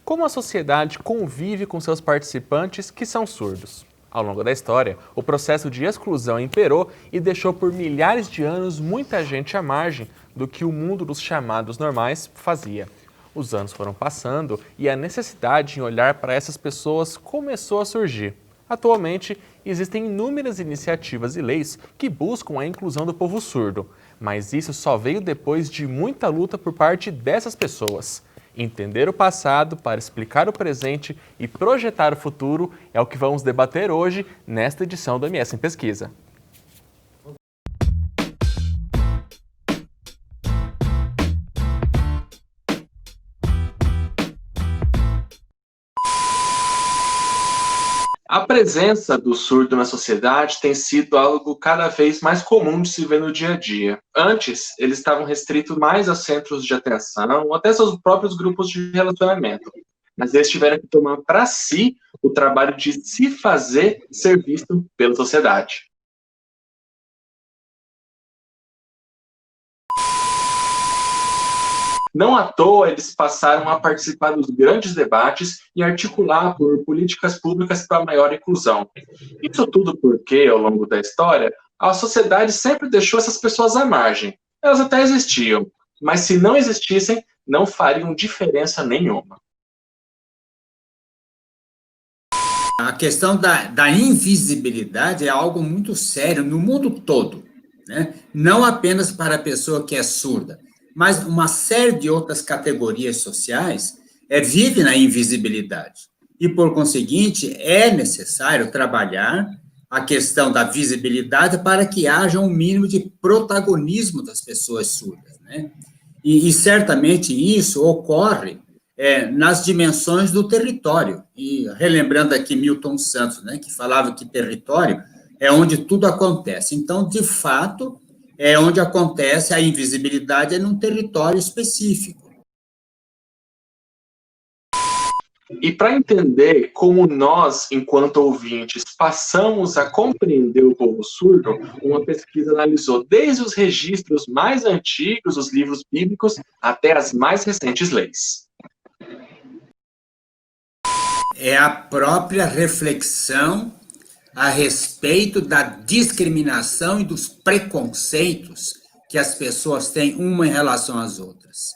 Como a sociedade convive com seus participantes que são surdos? Ao longo da história, o processo de exclusão imperou e deixou por milhares de anos muita gente à margem do que o mundo dos chamados normais fazia. Os anos foram passando e a necessidade em olhar para essas pessoas começou a surgir. Atualmente, existem inúmeras iniciativas e leis que buscam a inclusão do povo surdo, mas isso só veio depois de muita luta por parte dessas pessoas. Entender o passado para explicar o presente e projetar o futuro é o que vamos debater hoje nesta edição do MS em Pesquisa. A presença do surdo na sociedade tem sido algo cada vez mais comum de se ver no dia a dia. Antes, eles estavam restritos mais a centros de atenção ou até seus próprios grupos de relacionamento. Mas eles tiveram que tomar para si o trabalho de se fazer ser visto pela sociedade. Não à toa, eles passaram a participar dos grandes debates e articular por políticas públicas para maior inclusão. Isso tudo porque, ao longo da história, a sociedade sempre deixou essas pessoas à margem. Elas até existiam, mas se não existissem, não fariam diferença nenhuma. A questão da invisibilidade é algo muito sério no mundo todo, né? Não apenas para a pessoa que é surda, mas uma série de outras categorias sociais vive na invisibilidade. E, por conseguinte, é necessário trabalhar a questão da visibilidade para que haja um mínimo de protagonismo das pessoas surdas, né? E certamente isso ocorre nas dimensões do território. E relembrando aqui Milton Santos, né, que falava que território é onde tudo acontece. Então, de fato, é onde acontece a invisibilidade, é num território específico. E para entender como nós, enquanto ouvintes, passamos a compreender o povo surdo, uma pesquisa analisou desde os registros mais antigos dos livros bíblicos até as mais recentes leis. É a própria reflexão a respeito da discriminação e dos preconceitos que as pessoas têm uma em relação às outras,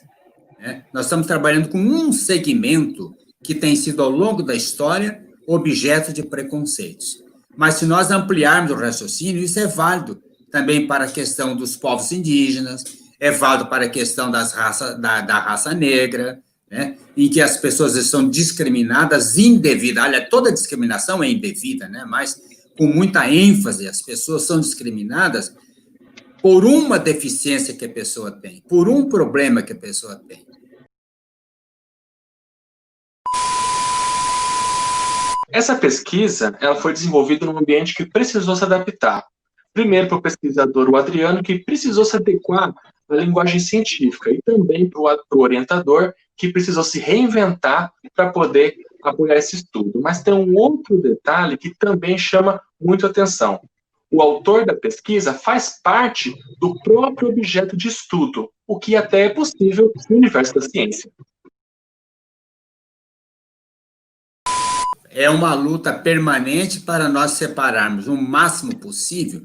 né? Nós estamos trabalhando com um segmento que tem sido, ao longo da história, objeto de preconceitos. Mas, se nós ampliarmos o raciocínio, isso é válido também para a questão dos povos indígenas, é válido para a questão da raça negra, né, em que as pessoas são discriminadas indevida. Olha, toda discriminação é indevida, né, mas com muita ênfase, as pessoas são discriminadas por uma deficiência que a pessoa tem, por um problema que a pessoa tem. Essa pesquisa ela foi desenvolvida num ambiente que precisou se adaptar. Primeiro para o pesquisador, o Adriano, que precisou se adequar à linguagem científica, e também para o orientador, que precisou se reinventar para poder apoiar esse estudo. Mas tem um outro detalhe que também chama muito atenção. O autor da pesquisa faz parte do próprio objeto de estudo, o que até é possível no universo da ciência. É uma luta permanente para nós separarmos o máximo possível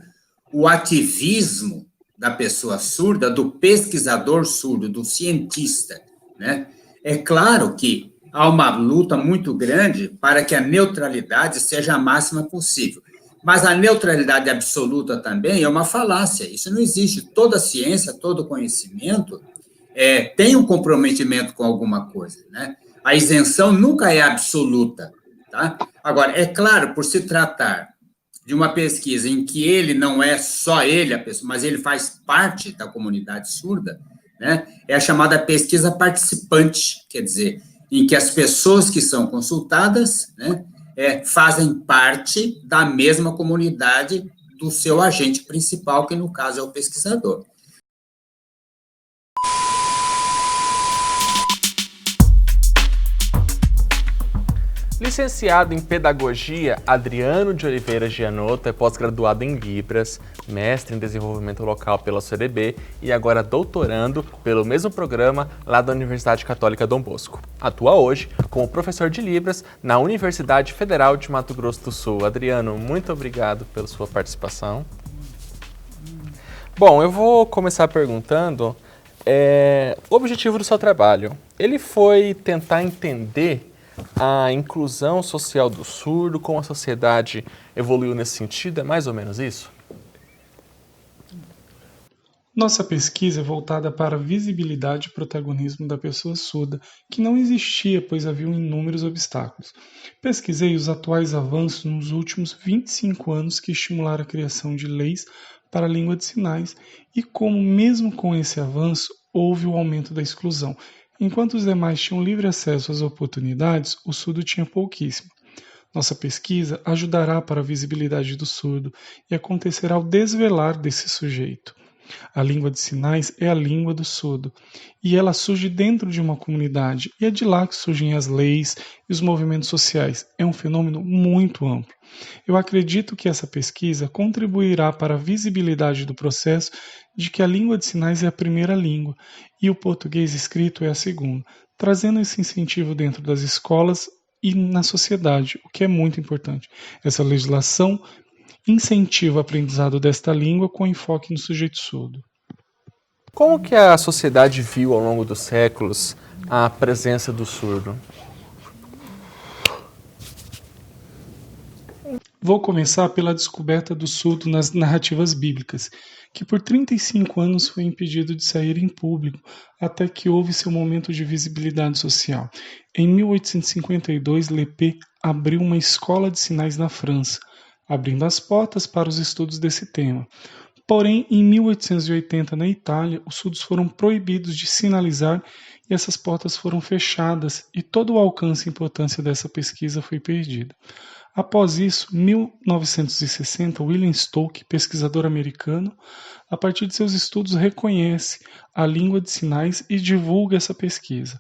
o ativismo da pessoa surda do pesquisador surdo, do cientista, né? É claro que há uma luta muito grande para que a neutralidade seja a máxima possível, mas a neutralidade absoluta também é uma falácia, isso não existe. Toda ciência, todo conhecimento tem um comprometimento com alguma coisa, né? A isenção nunca é absoluta, tá? Agora, é claro, por se tratar de uma pesquisa em que ele não é só ele a pessoa, mas ele faz parte da comunidade surda, né? É a chamada pesquisa participante, quer dizer, em que as pessoas que são consultadas, né, fazem parte da mesma comunidade do seu agente principal, que no caso é o pesquisador. Licenciado em Pedagogia, Adriano de Oliveira Gianotto é pós-graduado em Libras, mestre em Desenvolvimento Local pela CDB e agora doutorando pelo mesmo programa lá da Universidade Católica Dom Bosco. Atua hoje como professor de Libras na Universidade Federal de Mato Grosso do Sul. Adriano, muito obrigado pela sua participação. Bom, eu vou começar perguntando o objetivo do seu trabalho. Ele foi tentar entender a inclusão social do surdo, como a sociedade evoluiu nesse sentido, é mais ou menos isso? Nossa pesquisa é voltada para a visibilidade e protagonismo da pessoa surda, que não existia, pois haviam inúmeros obstáculos. Pesquisei os atuais avanços nos últimos 25 anos que estimularam a criação de leis para a língua de sinais e como, mesmo com esse avanço, houve o aumento da exclusão. Enquanto os demais tinham livre acesso às oportunidades, o surdo tinha pouquíssimo. Nossa pesquisa ajudará para a visibilidade do surdo e acontecerá o desvelar desse sujeito. A língua de sinais é a língua do surdo, e ela surge dentro de uma comunidade, e é de lá que surgem as leis e os movimentos sociais. É um fenômeno muito amplo. Eu acredito que essa pesquisa contribuirá para a visibilidade do processo de que a língua de sinais é a primeira língua e o português escrito é a segunda, trazendo esse incentivo dentro das escolas e na sociedade, o que é muito importante. Essa legislação incentiva o aprendizado desta língua com enfoque no sujeito surdo. Como que a sociedade viu ao longo dos séculos a presença do surdo? Vou começar pela descoberta do surdo nas narrativas bíblicas, que por 35 anos foi impedido de sair em público, até que houve seu momento de visibilidade social. Em 1852, Lepé abriu uma escola de sinais na França, abrindo as portas para os estudos desse tema. Porém, em 1880, na Itália, os surdos foram proibidos de sinalizar e essas portas foram fechadas e todo o alcance e importância dessa pesquisa foi perdido. Após isso, em 1960, William Stoke, pesquisador americano, a partir de seus estudos reconhece a língua de sinais e divulga essa pesquisa.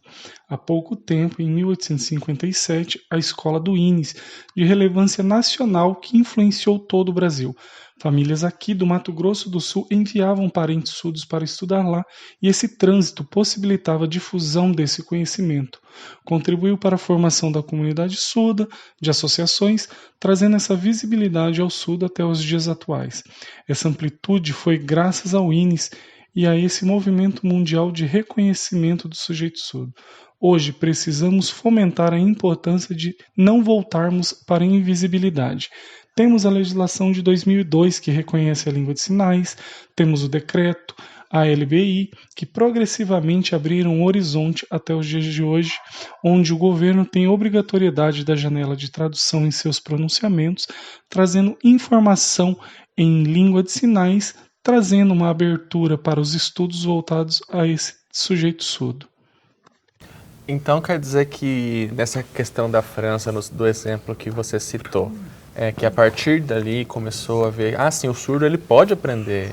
Há pouco tempo, em 1857, a escola do INES, de relevância nacional que influenciou todo o Brasil. Famílias aqui do Mato Grosso do Sul enviavam parentes surdos para estudar lá e esse trânsito possibilitava a difusão desse conhecimento. Contribuiu para a formação da comunidade surda, de associações, trazendo essa visibilidade ao surdo até os dias atuais. Essa amplitude foi graças ao INES e a esse movimento mundial de reconhecimento do sujeito surdo. Hoje precisamos fomentar a importância de não voltarmos para a invisibilidade. Temos a legislação de 2002 que reconhece a língua de sinais, temos o decreto, a LBI, que progressivamente abriram um horizonte até os dias de hoje, onde o governo tem obrigatoriedade da janela de tradução em seus pronunciamentos, trazendo informação em língua de sinais, trazendo uma abertura para os estudos voltados a esse sujeito surdo. Então quer dizer que nessa questão da França, do exemplo que você citou, que a partir dali começou a ver, sim, o surdo ele pode aprender,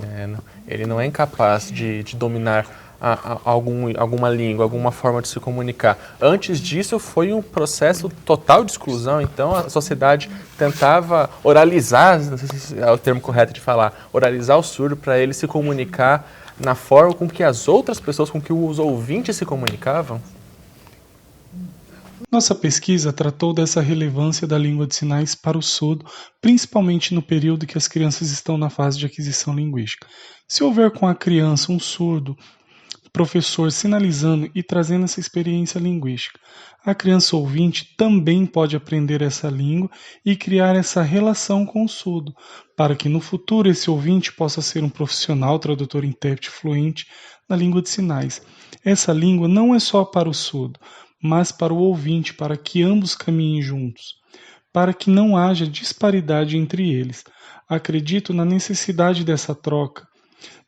ele não é incapaz de dominar alguma língua, alguma forma de se comunicar. Antes disso foi um processo total de exclusão, então a sociedade tentava oralizar, não sei se é o termo correto de falar, oralizar o surdo para ele se comunicar na forma com que as outras pessoas, com que os ouvintes se comunicavam. Nossa pesquisa tratou dessa relevância da língua de sinais para o surdo, principalmente no período que as crianças estão na fase de aquisição linguística. Se houver com a criança um surdo, professor sinalizando e trazendo essa experiência linguística, a criança ouvinte também pode aprender essa língua e criar essa relação com o surdo, para que no futuro esse ouvinte possa ser um profissional, tradutor, intérprete fluente na língua de sinais. Essa língua não é só para o surdo, mas para o ouvinte, para que ambos caminhem juntos, para que não haja disparidade entre eles. Acredito na necessidade dessa troca,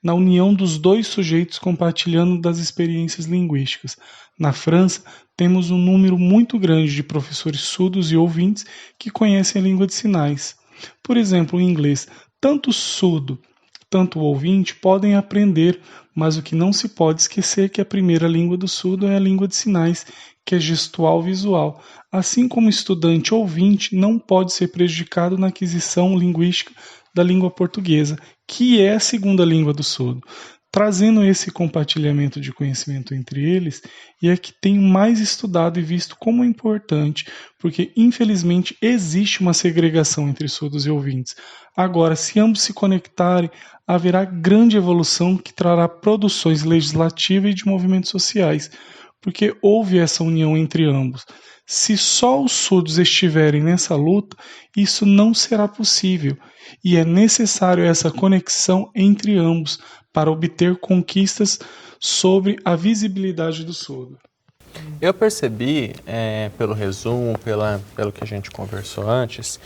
na união dos dois sujeitos compartilhando das experiências linguísticas. Na França, temos um número muito grande de professores surdos e ouvintes que conhecem a língua de sinais. Por exemplo, o inglês, tanto o surdo, tanto o ouvinte podem aprender, mas o que não se pode esquecer é que a primeira língua do surdo é a língua de sinais, que é gestual visual, assim como o estudante ouvinte não pode ser prejudicado na aquisição linguística da língua portuguesa, que é a segunda língua do surdo. Trazendo esse compartilhamento de conhecimento entre eles, e é que tenho mais estudado e visto como é importante, porque infelizmente existe uma segregação entre surdos e ouvintes. Agora, se ambos se conectarem, haverá grande evolução que trará produções legislativas e de movimentos sociais, porque houve essa união entre ambos. Se só os surdos estiverem nessa luta, isso não será possível, e é necessário essa conexão entre ambos para obter conquistas sobre a visibilidade do surdo. Eu percebi, pelo resumo, pelo que a gente conversou antes,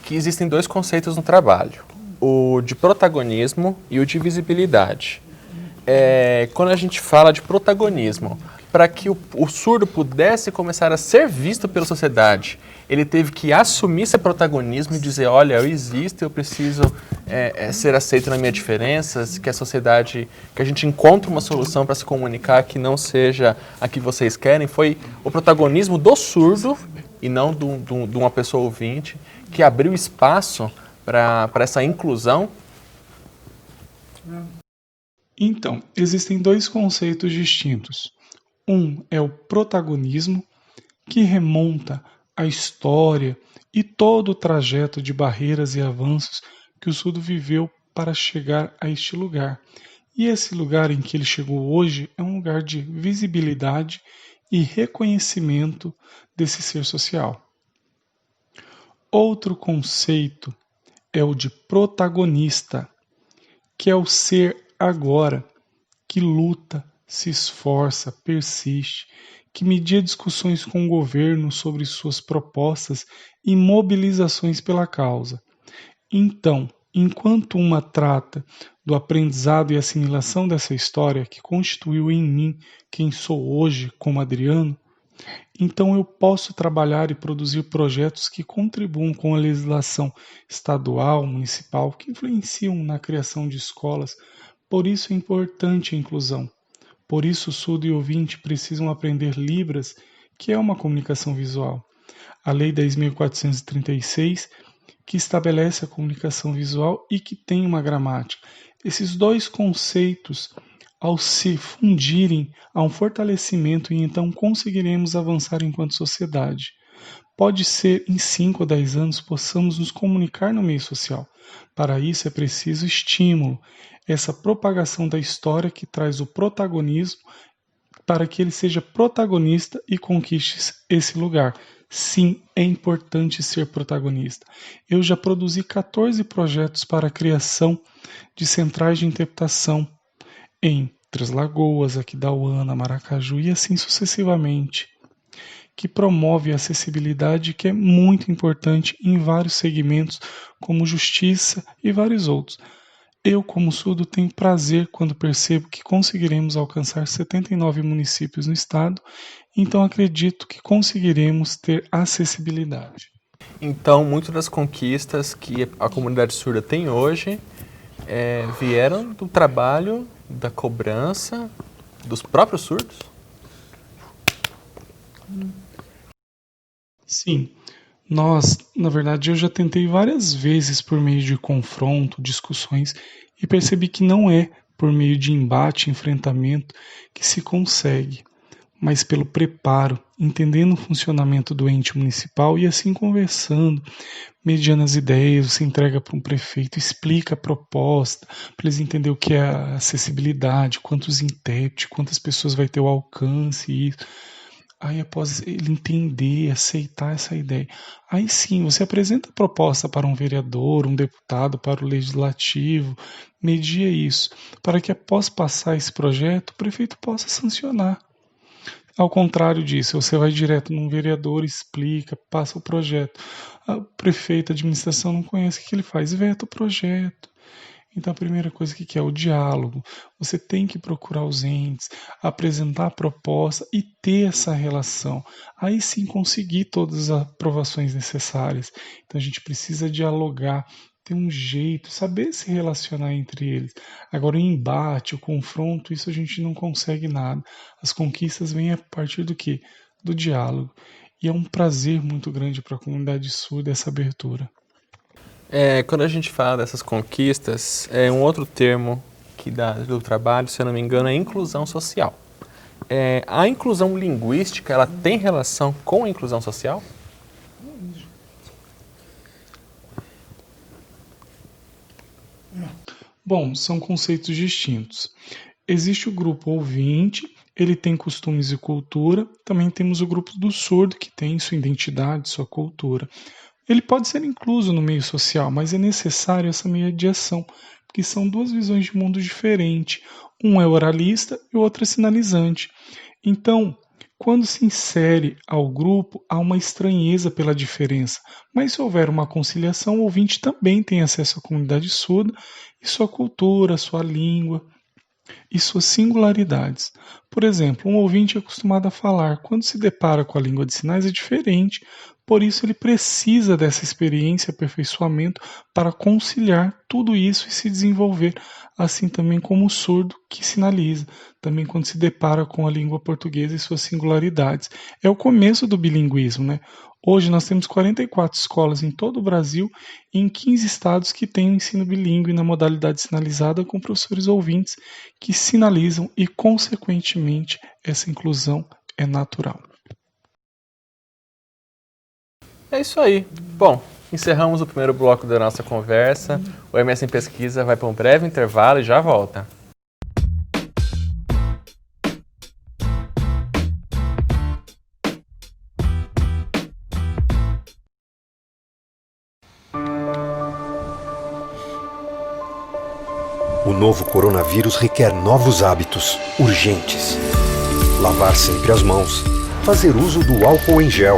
que existem dois conceitos no trabalho, o de protagonismo e o de visibilidade. Quando a gente fala de protagonismo, para que o surdo pudesse começar a ser visto pela sociedade, ele teve que assumir esse protagonismo e dizer, olha, eu existo, eu preciso ser aceito nas minhas diferenças, que a sociedade, que a gente encontre uma solução para se comunicar que não seja a que vocês querem. Foi o protagonismo do surdo, e não de uma pessoa ouvinte, que abriu espaço para essa inclusão. Então, existem dois conceitos distintos. Um é o protagonismo, que remonta à história e todo o trajeto de barreiras e avanços que o surdo viveu para chegar a este lugar. E esse lugar em que ele chegou hoje é um lugar de visibilidade e reconhecimento desse ser social. Outro conceito é o de protagonista, que é o ser agora, que luta, se esforça, persiste, que media discussões com o governo sobre suas propostas e mobilizações pela causa. Então, enquanto uma trata do aprendizado e assimilação dessa história que constituiu em mim quem sou hoje como Adriano, então eu posso trabalhar e produzir projetos que contribuam com a legislação estadual, municipal, que influenciam na criação de escolas. Por isso é importante a inclusão. Por isso o surdo e o ouvinte precisam aprender Libras, que é uma comunicação visual. A Lei 10.436, que estabelece a comunicação visual e que tem uma gramática. Esses dois conceitos, ao se fundirem, há um fortalecimento e então conseguiremos avançar enquanto sociedade. Pode ser em 5 ou 10 anos possamos nos comunicar no meio social. Para isso é preciso estímulo, essa propagação da história que traz o protagonismo para que ele seja protagonista e conquiste esse lugar. Sim, é importante ser protagonista. Eu já produzi 14 projetos para a criação de centrais de interpretação em Três Lagoas, Aquidauana, Maracaju e assim sucessivamente, que promove a acessibilidade que é muito importante em vários segmentos, como justiça e vários outros. Eu, como surdo, tenho prazer quando percebo que conseguiremos alcançar 79 municípios no estado, então acredito que conseguiremos ter acessibilidade. Então, muitas das conquistas que a comunidade surda tem hoje vieram do trabalho, da cobrança dos próprios surdos? Sim, na verdade, eu já tentei várias vezes por meio de confronto, discussões, e percebi que não é por meio de embate, enfrentamento, que se consegue, mas pelo preparo, entendendo o funcionamento do ente municipal e assim conversando, mediando as ideias, você entrega para um prefeito, explica a proposta, para eles entenderem o que é a acessibilidade, quantos intérpretes, quantas pessoas vai ter o alcance, isso. Aí após ele entender, aceitar essa ideia, aí sim você apresenta a proposta para um vereador, um deputado, para o legislativo, media isso, para que após passar esse projeto, o prefeito possa sancionar. Ao contrário disso, você vai direto num vereador, explica, passa o projeto. O prefeito, a administração não conhece, o que ele faz? Veta o projeto. Então a primeira coisa que é o diálogo. Você tem que procurar os entes, apresentar a proposta e ter essa relação. Aí sim conseguir todas as aprovações necessárias. Então a gente precisa dialogar, ter um jeito, saber se relacionar entre eles. Agora o embate, o confronto, isso a gente não consegue nada. As conquistas vêm a partir do quê? do diálogo. E é um prazer muito grande para a comunidade surda essa abertura. Quando a gente fala dessas conquistas, um outro termo que dá do trabalho, se eu não me engano, é inclusão social. A inclusão linguística, ela tem relação com a inclusão social? Bom, são conceitos distintos. Existe o grupo ouvinte, ele tem costumes e cultura. Também temos o grupo do surdo, que tem sua identidade, sua cultura. Ele pode ser incluso no meio social, mas é necessário essa mediação, porque são duas visões de mundo diferentes. Um é oralista e o outro é sinalizante. Então, quando se insere ao grupo, há uma estranheza pela diferença. Mas se houver uma conciliação, o ouvinte também tem acesso à comunidade surda e sua cultura, sua língua e suas singularidades. Por exemplo, um ouvinte é acostumado a falar, quando se depara com a língua de sinais é diferente, por isso ele precisa dessa experiência e aperfeiçoamento para conciliar tudo isso e se desenvolver, assim também como o surdo que sinaliza, também quando se depara com a língua portuguesa e suas singularidades. É o começo do bilinguismo, né? Hoje nós temos 44 escolas em todo o Brasil e em 15 estados que têm o ensino bilíngue na modalidade sinalizada com professores ouvintes que sinalizam e, consequentemente, essa inclusão é natural. É isso aí. Bom, encerramos o primeiro bloco da nossa conversa. O MS em Pesquisa vai para um breve intervalo e já volta. O novo coronavírus requer novos hábitos, urgentes. Lavar sempre as mãos, fazer uso do álcool em gel,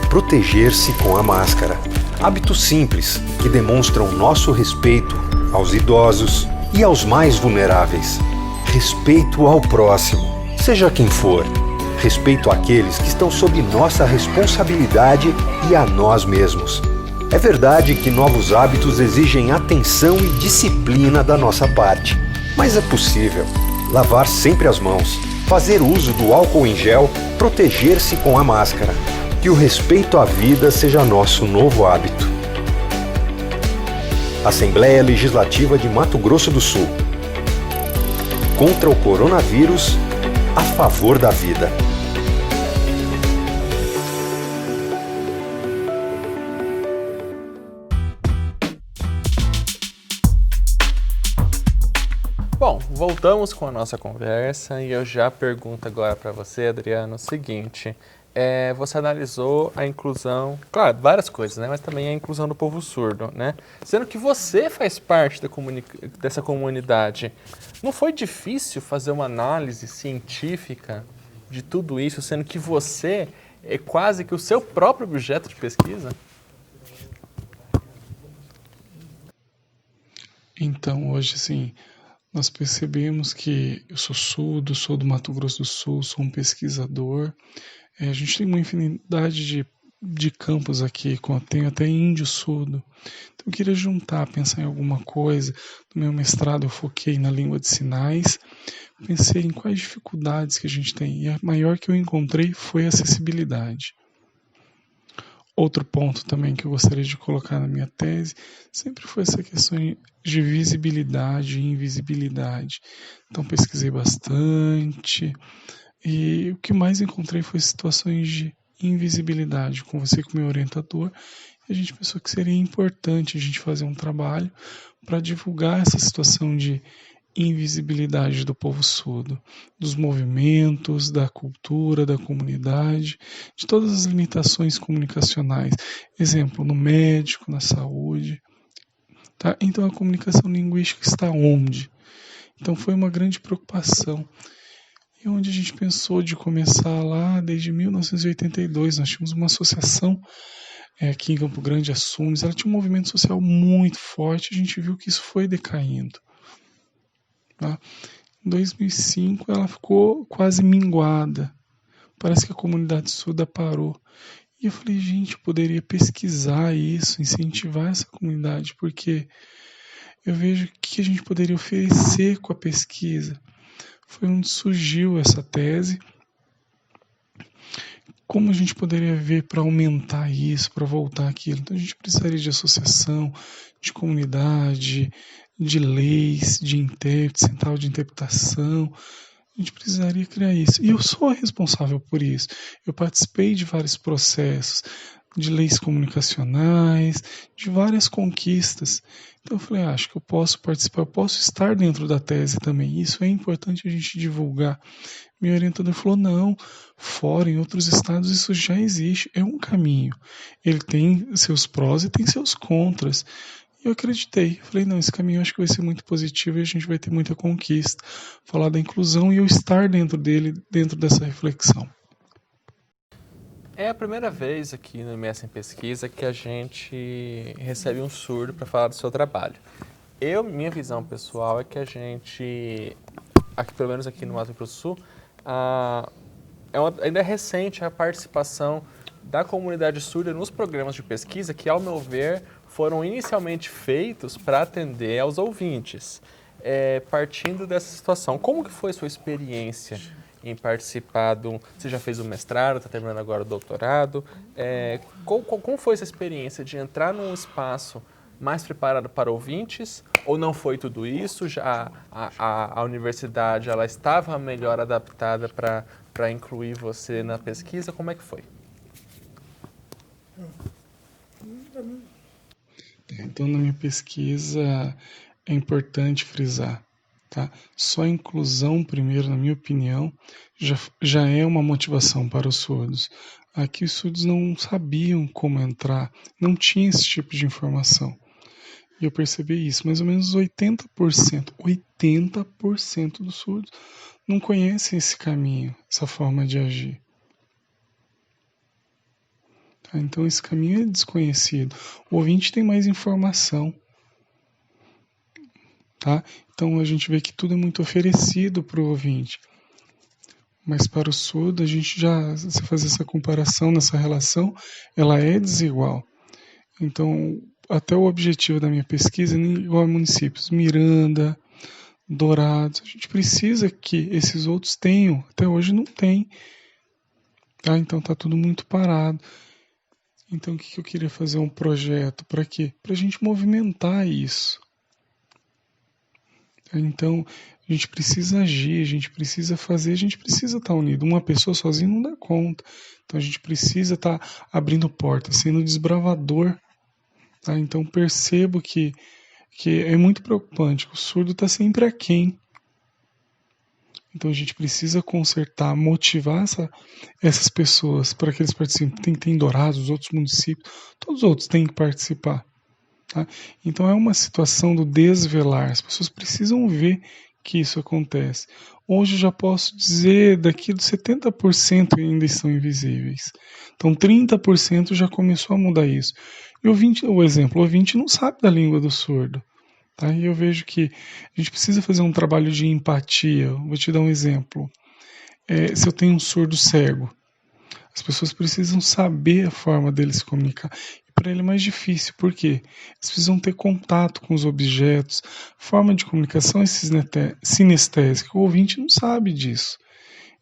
proteger-se com a máscara. Hábitos simples que demonstram nosso respeito aos idosos e aos mais vulneráveis. Respeito ao próximo, seja quem for. Respeito àqueles que estão sob nossa responsabilidade e a nós mesmos. É verdade que novos hábitos exigem atenção e disciplina da nossa parte, mas é possível. Lavar sempre as mãos, fazer uso do álcool em gel, proteger-se com a máscara. Que o respeito à vida seja nosso novo hábito. Assembleia Legislativa de Mato Grosso do Sul. Contra o coronavírus, a favor da vida. Bom, voltamos com a nossa conversa e eu já pergunto agora para você, Adriano, o seguinte: você analisou a inclusão, claro, várias coisas, né? Mas também a inclusão do povo surdo, né? Sendo que você faz parte dessa comunidade, não foi difícil fazer uma análise científica de tudo isso, sendo que você é quase que o seu próprio objeto de pesquisa? Então, hoje, sim, nós percebemos que eu sou surdo, sou do Mato Grosso do Sul, sou um pesquisador. A gente tem uma infinidade de campos aqui, tenho até índio surdo. Então eu queria juntar, pensar em alguma coisa. No meu mestrado eu foquei na língua de sinais, pensei em quais dificuldades que a gente tem. E a maior que eu encontrei foi a acessibilidade. Outro ponto também que eu gostaria de colocar na minha tese sempre foi essa questão de visibilidade e invisibilidade. Então pesquisei bastante e o que mais encontrei foi situações de invisibilidade. Conversei com o meu orientador e a gente pensou que seria importante a gente fazer um trabalho para divulgar essa situação de invisibilidade do povo surdo, dos movimentos, da cultura, da comunidade, de todas as limitações comunicacionais. Exemplo, no médico, na saúde. Tá? Então a comunicação linguística está onde? Então foi uma grande preocupação. E onde a gente pensou de começar lá desde 1982, nós tínhamos uma associação aqui em Campo Grande, a SUMES, ela tinha um movimento social muito forte, a gente viu que isso foi decaindo. Tá? Em 2005 ela ficou quase minguada, parece que a comunidade surda parou. E eu falei, gente, eu poderia pesquisar isso, incentivar essa comunidade, porque eu vejo o que a gente poderia oferecer com a pesquisa. Foi onde surgiu essa tese, como a gente poderia ver para aumentar isso, para voltar aquilo? Então a gente precisaria de associação, de comunidade, de leis, de intérprete, central de interpretação. A gente precisaria criar isso. E eu sou responsável por isso. Eu participei de vários processos, de leis comunicacionais, de várias conquistas. Então eu falei, acho que eu posso participar, eu posso estar dentro da tese também. Isso é importante a gente divulgar. Meu orientador falou, não, fora, em outros estados isso já existe, é um caminho. Ele tem seus prós e tem seus contras. E eu acreditei, falei, não, esse caminho eu acho que vai ser muito positivo e a gente vai ter muita conquista. Falar da inclusão e eu estar dentro dele, dentro dessa reflexão. É a primeira vez aqui no MS em Pesquisa que a gente recebe um surdo para falar do seu trabalho. Minha visão pessoal é que a gente, aqui, pelo menos aqui no Mato Grosso do Sul, ainda é recente a participação da comunidade surda nos programas de pesquisa que, ao meu ver, foram inicialmente feitos para atender aos ouvintes. Partindo dessa situação, como que foi a sua experiência em participar Você já fez o mestrado, está terminando agora o doutorado. Como foi essa experiência de entrar num espaço mais preparado para ouvintes? Ou não foi tudo isso? Já a universidade ela estava melhor adaptada para incluir você na pesquisa? Como é que foi? Então, na minha pesquisa, é importante frisar, tá? Só a inclusão, primeiro, na minha opinião, já é uma motivação para os surdos. Aqui os surdos não sabiam como entrar, não tinha esse tipo de informação. E eu percebi isso, mais ou menos 80% dos surdos não conhecem esse caminho, essa forma de agir. Tá? Então esse caminho é desconhecido. O ouvinte tem mais informação. Tá? Então a gente vê que tudo é muito oferecido para o ouvinte. Mas para o surdo, a gente já, se fazer essa comparação, nessa relação, ela é desigual. Então, até o objetivo da minha pesquisa é igual a municípios, Miranda, Dourados. A gente precisa que esses outros tenham, até hoje não tem. Tá? Então está tudo muito parado. Então o que eu queria fazer? Um projeto, para quê? Para a gente movimentar isso. Então a gente precisa agir, a gente precisa fazer, a gente precisa estar unido. Uma pessoa sozinha não dá conta. Então a gente precisa estar abrindo portas, sendo desbravador. Tá? Então percebo que é muito preocupante, o surdo está sempre aquém. Então a gente precisa consertar, motivar essas pessoas para que eles participem. Tem que ter em Dourados, os outros municípios, todos os outros têm que participar. Tá? Então é uma situação do desvelar, as pessoas precisam ver que isso acontece. Hoje eu já posso dizer, daqui dos 70% ainda estão invisíveis. Então 30% já começou a mudar isso. E o ouvinte não sabe da língua do surdo. Tá? E eu vejo que a gente precisa fazer um trabalho de empatia. Vou te dar um exemplo. Se eu tenho um surdo cego, as pessoas precisam saber a forma dele se comunicar. E para ele é mais difícil. Por quê? Eles precisam ter contato com os objetos. Forma de comunicação é sinestésica. O ouvinte não sabe disso.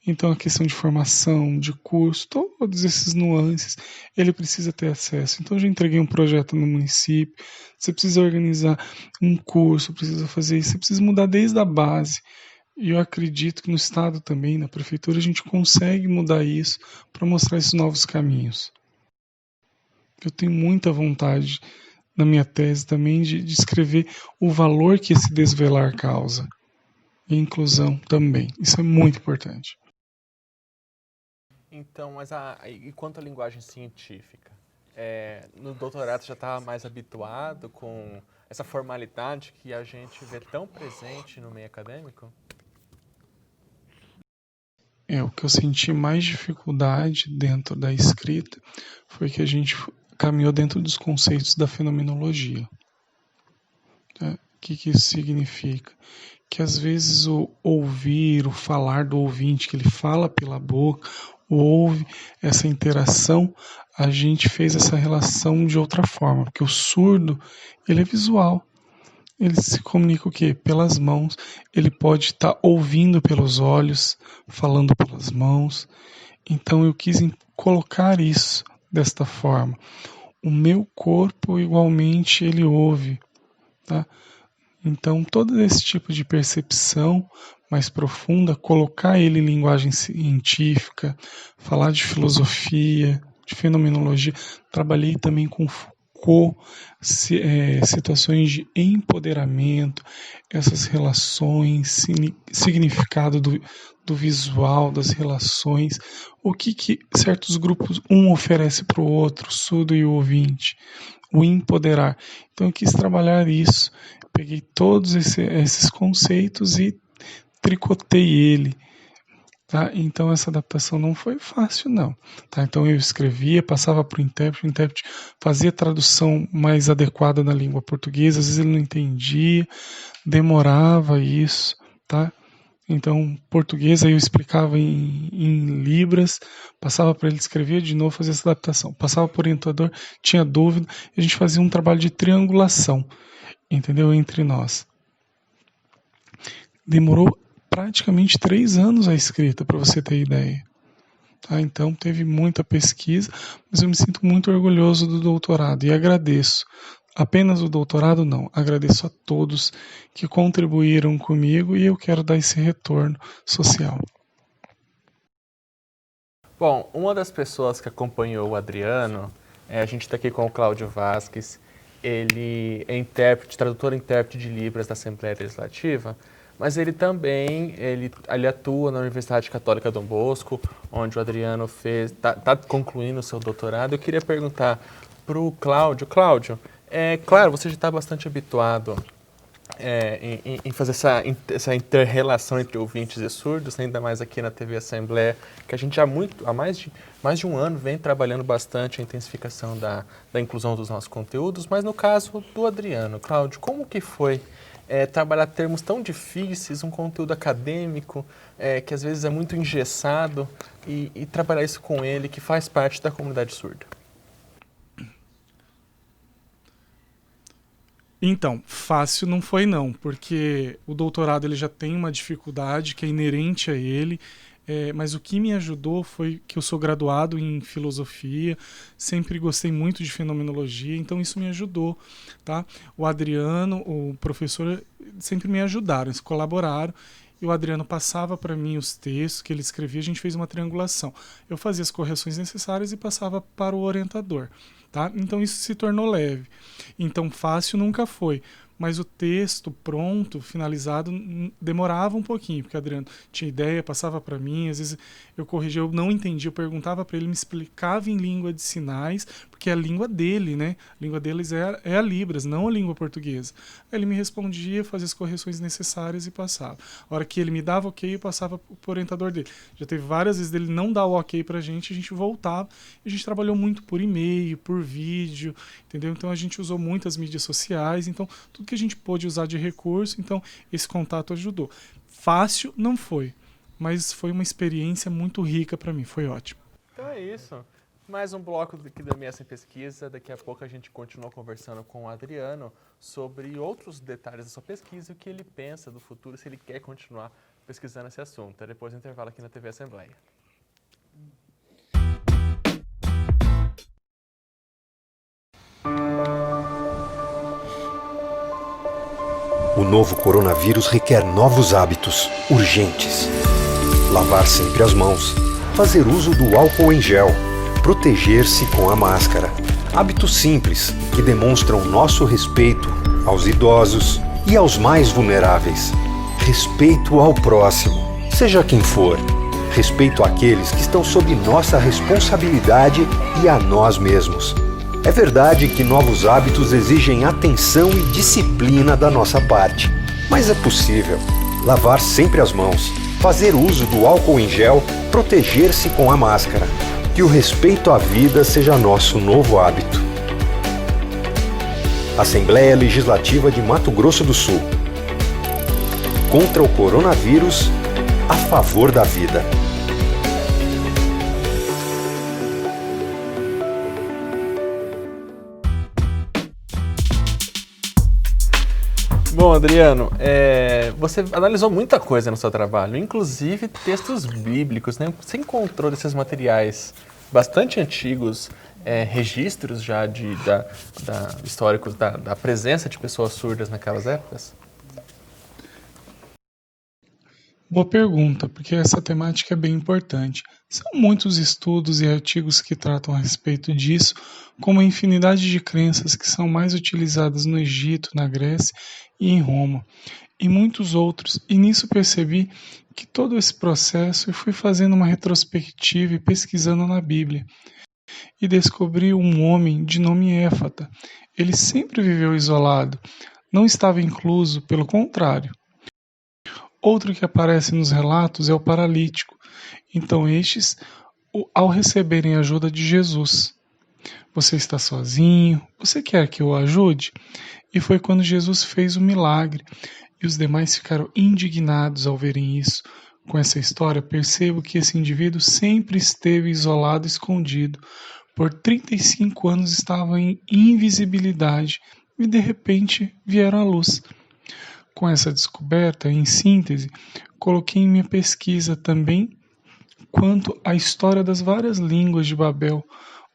Então a questão de formação, de curso, todos esses nuances, ele precisa ter acesso. Então eu já entreguei um projeto no município, você precisa organizar um curso, precisa fazer isso, você precisa mudar desde a base. E eu acredito que no estado também, na prefeitura, a gente consegue mudar isso para mostrar esses novos caminhos. Eu tenho muita vontade na minha tese também de escrever o valor que esse desvelar causa. E inclusão também, isso é muito importante. Então, mas e quanto à linguagem científica? No doutorado já estava mais habituado com essa formalidade que a gente vê tão presente no meio acadêmico? O que eu senti mais dificuldade dentro da escrita foi que a gente caminhou dentro dos conceitos da fenomenologia. Tá? O que isso significa? Que às vezes o ouvir, o falar do ouvinte, que ele fala pela boca, houve essa interação, a gente fez essa relação de outra forma, porque o surdo, ele é visual. Ele se comunica o quê? Pelas mãos. Ele pode estar ouvindo pelos olhos, falando pelas mãos. Então eu quis colocar isso desta forma. O meu corpo igualmente ele ouve, tá? Então, todo esse tipo de percepção mais profunda, colocar ele em linguagem científica, falar de filosofia, de fenomenologia, trabalhei também com Foucault, situações de empoderamento, essas relações, significado do visual, das relações, o que certos grupos um oferece para o outro, o surdo e o ouvinte, o empoderar. Então eu quis trabalhar isso, peguei todos esses conceitos e tricotei ele. Tá? Então essa adaptação não foi fácil não. Tá? Então eu escrevia, passava para o intérprete fazia a tradução mais adequada na língua portuguesa, às vezes ele não entendia, demorava isso. Tá? Então português aí eu explicava em libras, passava para ele, escrevia de novo, fazia essa adaptação. Passava para o orientador, tinha dúvida, a gente fazia um trabalho de triangulação, entendeu? Entre nós. Demorou praticamente 3 anos a escrita, para você ter ideia. Tá? Então teve muita pesquisa, mas eu me sinto muito orgulhoso do doutorado e agradeço. Apenas o doutorado não, agradeço a todos que contribuíram comigo e eu quero dar esse retorno social. Bom, uma das pessoas que acompanhou o Adriano, a gente está aqui com o Cláudio Vasques, ele é intérprete, tradutor e intérprete de Libras da Assembleia Legislativa, mas ele também ele atua na Universidade Católica Dom Bosco, onde o Adriano está concluindo o seu doutorado. Eu queria perguntar para o Cláudio. Cláudio, claro, você já está bastante habituado em fazer essa inter-relação entre ouvintes e surdos, ainda mais aqui na TV Assembleia, que a gente há mais de um ano vem trabalhando bastante a intensificação da inclusão dos nossos conteúdos, mas no caso do Adriano. Cláudio, como que foi trabalhar termos tão difíceis, um conteúdo acadêmico que às vezes é muito engessado e trabalhar isso com ele, que faz parte da comunidade surda? Então, fácil não foi não, porque o doutorado ele já tem uma dificuldade que é inerente a ele, mas o que me ajudou foi que eu sou graduado em filosofia, sempre gostei muito de fenomenologia, então isso me ajudou, tá? O Adriano, o professor, sempre me ajudaram, eles colaboraram, e o Adriano passava para mim os textos que ele escrevia, a gente fez uma triangulação. Eu fazia as correções necessárias e passava para o orientador, tá? Então isso se tornou leve. Então fácil nunca foi, mas o texto pronto, finalizado, demorava um pouquinho, porque o Adriano tinha ideia, passava para mim, às vezes eu corrigia, eu não entendia, eu perguntava para ele, me explicava em língua de sinais, porque é a língua dele, né? A língua deles é a Libras, não a língua portuguesa. Aí ele me respondia, fazia as correções necessárias e passava. A hora que ele me dava ok, eu passava para o orientador dele. Já teve várias vezes dele não dar o ok para a gente voltava, e a gente trabalhou muito por e-mail, por vídeo, entendeu? Então a gente usou muitas mídias sociais, então tudo que a gente pôde usar de recurso, então esse contato ajudou. Fácil não foi, mas foi uma experiência muito rica para mim, foi ótimo. Então é isso. Mais um bloco aqui da Minha Sem Pesquisa. Daqui a pouco a gente continua conversando com o Adriano sobre outros detalhes da sua pesquisa e o que ele pensa do futuro, se ele quer continuar pesquisando esse assunto. Depois do intervalo aqui na TV Assembleia. O novo coronavírus requer novos hábitos, urgentes. Lavar sempre as mãos, fazer uso do álcool em gel, proteger-se com a máscara. Hábitos simples que demonstram nosso respeito aos idosos e aos mais vulneráveis. Respeito ao próximo, seja quem for. Respeito àqueles que estão sob nossa responsabilidade e a nós mesmos. É verdade que novos hábitos exigem atenção e disciplina da nossa parte, mas é possível. Lavar sempre as mãos, fazer uso do álcool em gel, proteger-se com a máscara. Que o respeito à vida seja nosso novo hábito. Assembleia Legislativa de Mato Grosso do Sul. Contra o coronavírus, a favor da vida. Bom, Adriano, você analisou muita coisa no seu trabalho, inclusive textos bíblicos, né? Você encontrou desses materiais bastante antigos registros já históricos da presença de pessoas surdas naquelas épocas? Boa pergunta, porque essa temática é bem importante. São muitos estudos e artigos que tratam a respeito disso, como a infinidade de crenças que são mais utilizadas no Egito, na Grécia e em Roma, e muitos outros. E nisso percebi que todo esse processo eu fui fazendo uma retrospectiva e pesquisando na Bíblia. E descobri um homem de nome Éfata. Ele sempre viveu isolado, não estava incluso, pelo contrário. Outro que aparece nos relatos é o paralítico. Então estes, ao receberem a ajuda de Jesus, você está sozinho? Você quer que eu o ajude? E foi quando Jesus fez o milagre. E os demais ficaram indignados ao verem isso. Com essa história, percebo que esse indivíduo sempre esteve isolado e escondido. Por 35 anos estava em invisibilidade e de repente vieram à luz. Com essa descoberta, em síntese, coloquei em minha pesquisa também quanto à história das várias línguas de Babel,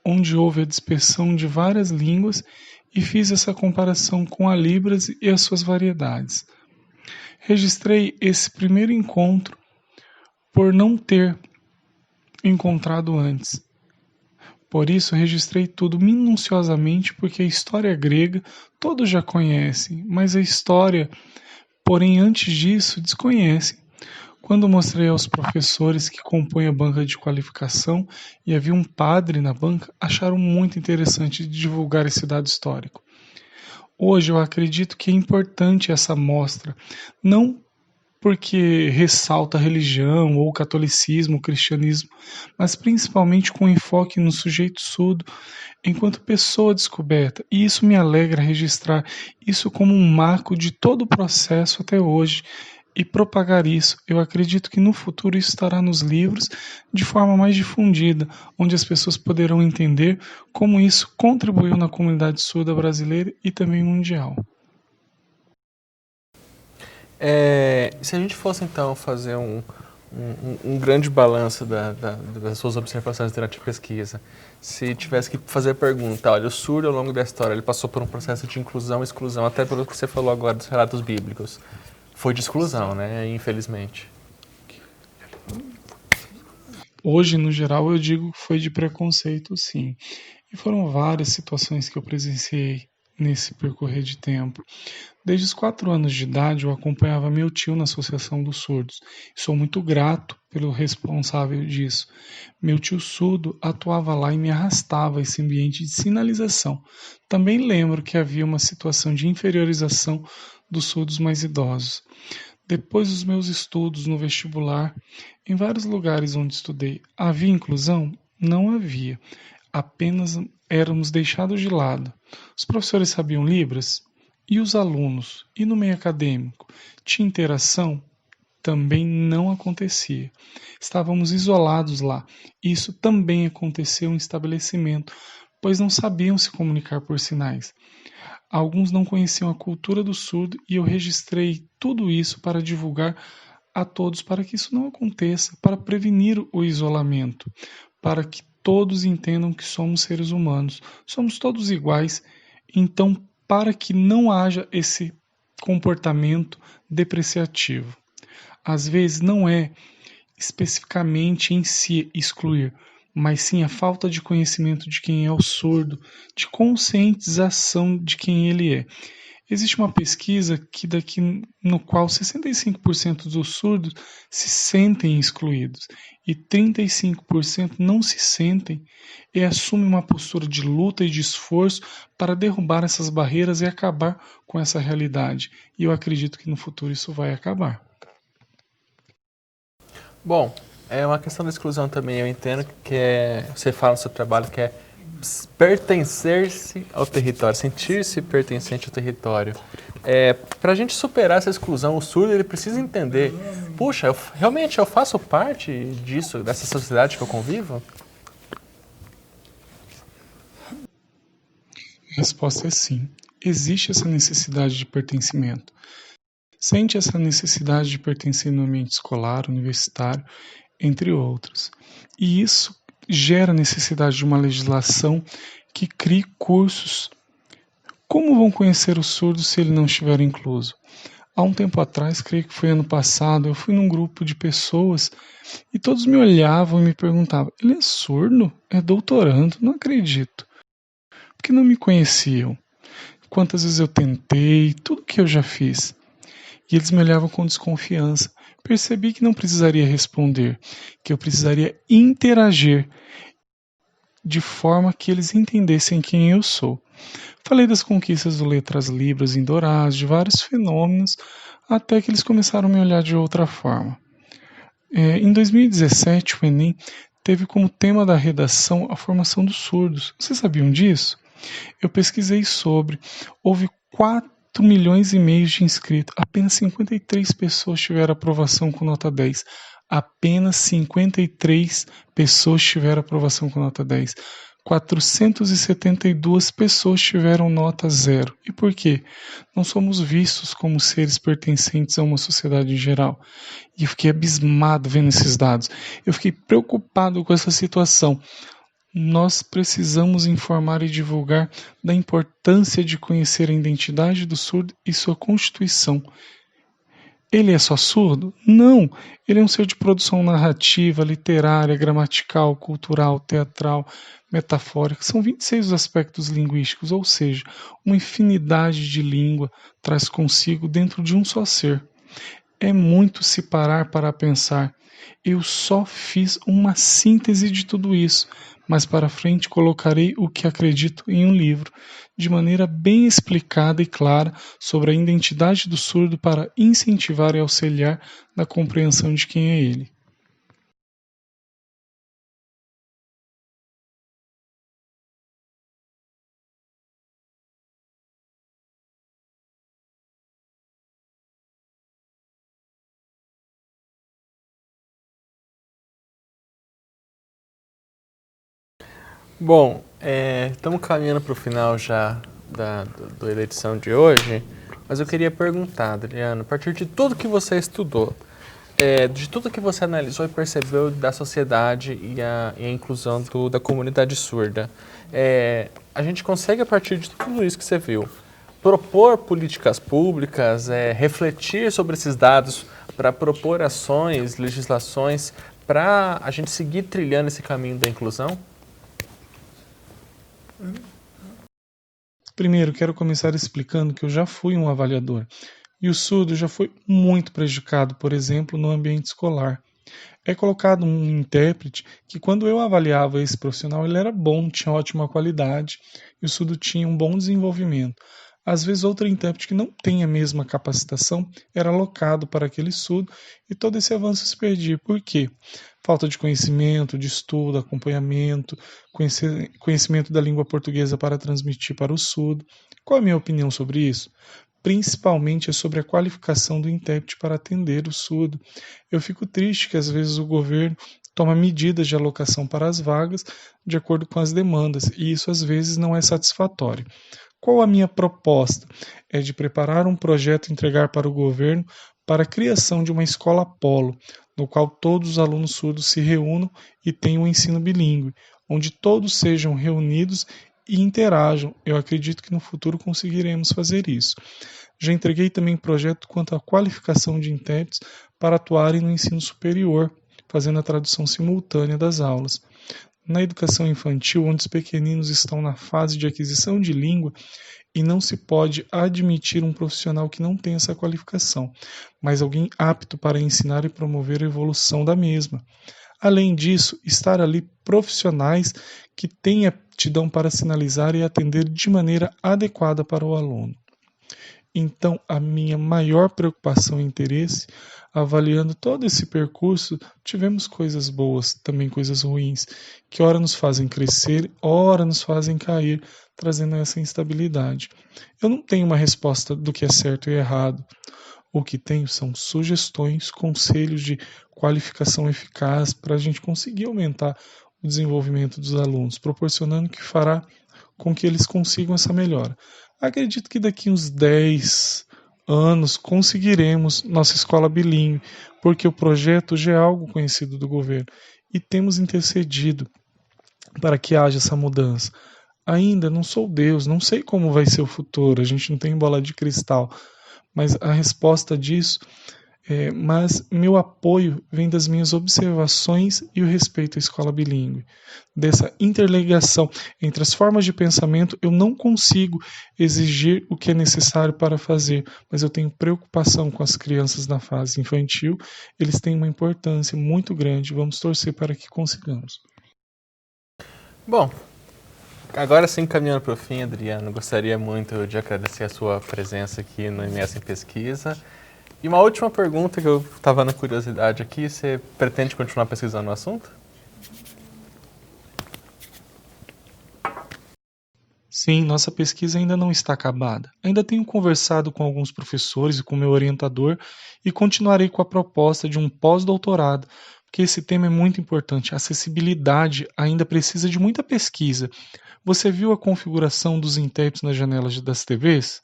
onde houve a dispersão de várias línguas, e fiz essa comparação com a Libras e as suas variedades. Registrei esse primeiro encontro por não ter encontrado antes. Por isso, registrei tudo minuciosamente, porque a história grega todos já conhecem, mas a história, porém, antes disso, desconhecem. Quando mostrei aos professores que compõem a banca de qualificação e havia um padre na banca, acharam muito interessante divulgar esse dado histórico. Hoje eu acredito que é importante essa mostra, não porque ressalta a religião ou o catolicismo, o cristianismo, mas principalmente com enfoque no sujeito surdo enquanto pessoa descoberta. E isso me alegra registrar isso como um marco de todo o processo até hoje e propagar isso. Eu acredito que no futuro isso estará nos livros de forma mais difundida, onde as pessoas poderão entender como isso contribuiu na comunidade surda brasileira e também mundial. Se a gente fosse então fazer um grande balanço das suas observações durante a pesquisa, se tivesse que fazer a pergunta, olha, o surdo ao longo da história ele passou por um processo de inclusão e exclusão, até pelo que você falou agora dos relatos bíblicos, foi de exclusão, né, infelizmente. Hoje, no geral, eu digo que foi de preconceito, sim. E foram várias situações que eu presenciei nesse percorrer de tempo. Desde os 4 anos de idade, eu acompanhava meu tio na Associação dos Surdos. Sou muito grato pelo responsável disso. Meu tio surdo atuava lá e me arrastava a esse ambiente de sinalização. Também lembro que havia uma situação de inferiorização dos surdos mais idosos. Depois dos meus estudos no vestibular, em vários lugares onde estudei, havia inclusão? Não havia. Apenas éramos deixados de lado. Os professores sabiam Libras? E os alunos? E no meio acadêmico? Tinha interação? Também não acontecia. Estávamos isolados lá. E isso também aconteceu em estabelecimento, pois não sabiam se comunicar por sinais. Alguns não conheciam a cultura do surdo e eu registrei tudo isso para divulgar a todos para que isso não aconteça, para prevenir o isolamento, para que todos entendam que somos seres humanos, somos todos iguais, então para que não haja esse comportamento depreciativo. Às vezes não é especificamente em si excluir, mas sim a falta de conhecimento de quem é o surdo, de conscientização de quem ele é. Existe uma pesquisa no qual 65% dos surdos se sentem excluídos e 35% não se sentem e assumem uma postura de luta e de esforço para derrubar essas barreiras e acabar com essa realidade. E eu acredito que no futuro isso vai acabar. Bom, é uma questão da exclusão também, eu entendo que você fala no seu trabalho que é pertencer-se ao território, sentir-se pertencente ao território. Para a gente superar essa exclusão, o surdo ele precisa entender, puxa, realmente eu faço parte disso, dessa sociedade que eu convivo? A resposta é sim. Existe essa necessidade de pertencimento. Sente essa necessidade de pertencer no ambiente escolar, universitário, entre outros. E isso gera necessidade de uma legislação que crie cursos. Como vão conhecer o surdo se ele não estiver incluso? Há um tempo atrás, creio que foi ano passado, eu fui num grupo de pessoas e todos me olhavam e me perguntavam: ele é surdo? É doutorando? Não acredito. Porque não me conheciam. Quantas vezes eu tentei, tudo que eu já fiz. E eles me olhavam com desconfiança. Percebi que não precisaria responder, que eu precisaria interagir de forma que eles entendessem quem eu sou. Falei das conquistas do Letras Libras em Dourados, de vários fenômenos, até que eles começaram a me olhar de outra forma. Em 2017, o Enem teve como tema da redação a formação dos surdos. Vocês sabiam disso? Eu pesquisei sobre. Houve 4 milhões e meio de inscritos. Apenas 53 pessoas tiveram aprovação com nota 10. Apenas 53 pessoas tiveram aprovação com nota 10. 472 pessoas tiveram nota 0. E por quê? Não somos vistos como seres pertencentes a uma sociedade em geral. E eu fiquei abismado vendo esses dados. Eu fiquei preocupado com essa situação. Nós precisamos informar e divulgar da importância de conhecer a identidade do surdo e sua constituição. Ele é só surdo? Não! Ele é um ser de produção narrativa, literária, gramatical, cultural, teatral, metafórica. São 26 os aspectos linguísticos, ou seja, uma infinidade de língua traz consigo dentro de um só ser. É muito se parar para pensar. Eu só fiz uma síntese de tudo isso, mas para frente colocarei o que acredito em um livro, de maneira bem explicada e clara sobre a identidade do surdo para incentivar e auxiliar na compreensão de quem é ele. Bom, estamos caminhando para o final já da edição de hoje, mas eu queria perguntar, Adriano, a partir de tudo que você estudou, de tudo que você analisou e percebeu da sociedade e a inclusão da comunidade surda, a gente consegue, a partir de tudo isso que você viu, propor políticas públicas, refletir sobre esses dados para propor ações, legislações, para a gente seguir trilhando esse caminho da inclusão? Primeiro, quero começar explicando que eu já fui um avaliador e o surdo já foi muito prejudicado, por exemplo, no ambiente escolar. É colocado um intérprete que, quando eu avaliava esse profissional, ele era bom, tinha ótima qualidade e o surdo tinha um bom desenvolvimento. Às vezes, outro intérprete que não tem a mesma capacitação era alocado para aquele surdo e todo esse avanço se perdia. Por quê? Falta de conhecimento, de estudo, acompanhamento, conhecimento da língua portuguesa para transmitir para o surdo. Qual é a minha opinião sobre isso? Principalmente é sobre a qualificação do intérprete para atender o surdo. Eu fico triste que às vezes o governo toma medidas de alocação para as vagas de acordo com as demandas e isso às vezes não é satisfatório. Qual a minha proposta? É de preparar um projeto e entregar para o governo para a criação de uma escola polo, no qual todos os alunos surdos se reúnam e tenham um ensino bilíngue, onde todos sejam reunidos e interajam. Eu acredito que no futuro conseguiremos fazer isso. Já entreguei também projeto quanto à qualificação de intérpretes para atuarem no ensino superior, fazendo a tradução simultânea das aulas. Na educação infantil, onde os pequeninos estão na fase de aquisição de língua e não se pode admitir um profissional que não tem essa qualificação, mas alguém apto para ensinar e promover a evolução da mesma. Além disso, estar ali profissionais que têm aptidão para sinalizar e atender de maneira adequada para o aluno. Então, a minha maior preocupação e interesse, avaliando todo esse percurso, tivemos coisas boas, também coisas ruins, que ora nos fazem crescer, ora nos fazem cair, trazendo essa instabilidade. Eu não tenho uma resposta do que é certo e errado. O que tenho são sugestões, conselhos de qualificação eficaz para a gente conseguir aumentar o desenvolvimento dos alunos, proporcionando que fará com que eles consigam essa melhora. Acredito que daqui uns 10 anos conseguiremos nossa escola bilíngue, porque o projeto já é algo conhecido do governo e temos intercedido para que haja essa mudança? Ainda não sou Deus, não sei como vai ser o futuro, a gente não tem bola de cristal, mas a resposta disso mas meu apoio vem das minhas observações e o respeito à escola bilíngue. Dessa interligação entre as formas de pensamento, eu não consigo exigir o que é necessário para fazer, mas eu tenho preocupação com as crianças na fase infantil, eles têm uma importância muito grande, vamos torcer para que consigamos. Bom, agora sim, caminhando para o fim, Adriano, gostaria muito de agradecer a sua presença aqui no MS em Pesquisa. E uma última pergunta que eu estava na curiosidade aqui, você pretende continuar pesquisando o assunto? Sim, nossa pesquisa ainda não está acabada. Ainda tenho conversado com alguns professores e com meu orientador e continuarei com a proposta de um pós-doutorado, porque esse tema é muito importante. A acessibilidade ainda precisa de muita pesquisa. Você viu a configuração dos intérpretes nas janelas das TVs?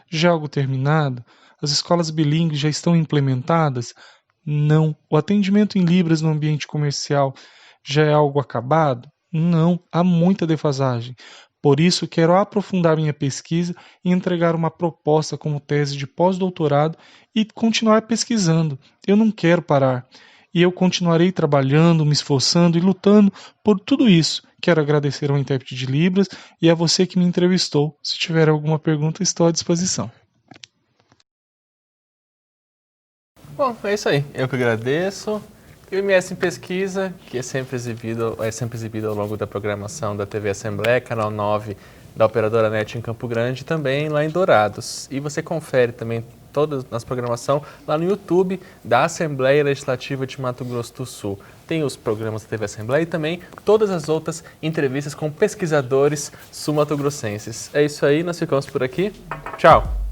Já algo terminado? As escolas bilíngues já estão implementadas? Não. O atendimento em Libras no ambiente comercial já é algo acabado? Não. Há muita defasagem. Por isso, quero aprofundar minha pesquisa e entregar uma proposta como tese de pós-doutorado e continuar pesquisando. Eu não quero parar. E eu continuarei trabalhando, me esforçando e lutando por tudo isso. Quero agradecer ao intérprete de Libras e a você que me entrevistou. Se tiver alguma pergunta, estou à disposição. Bom, é isso aí. Eu que agradeço. E o MS em Pesquisa, que é sempre exibido ao longo da programação da TV Assembleia, canal 9 da Operadora NET em Campo Grande e também lá em Dourados. E você confere também toda a nossa programação lá no YouTube da Assembleia Legislativa de Mato Grosso do Sul. Tem os programas da TV Assembleia e também todas as outras entrevistas com pesquisadores sul-matogrossenses. É isso aí, nós ficamos por aqui. Tchau!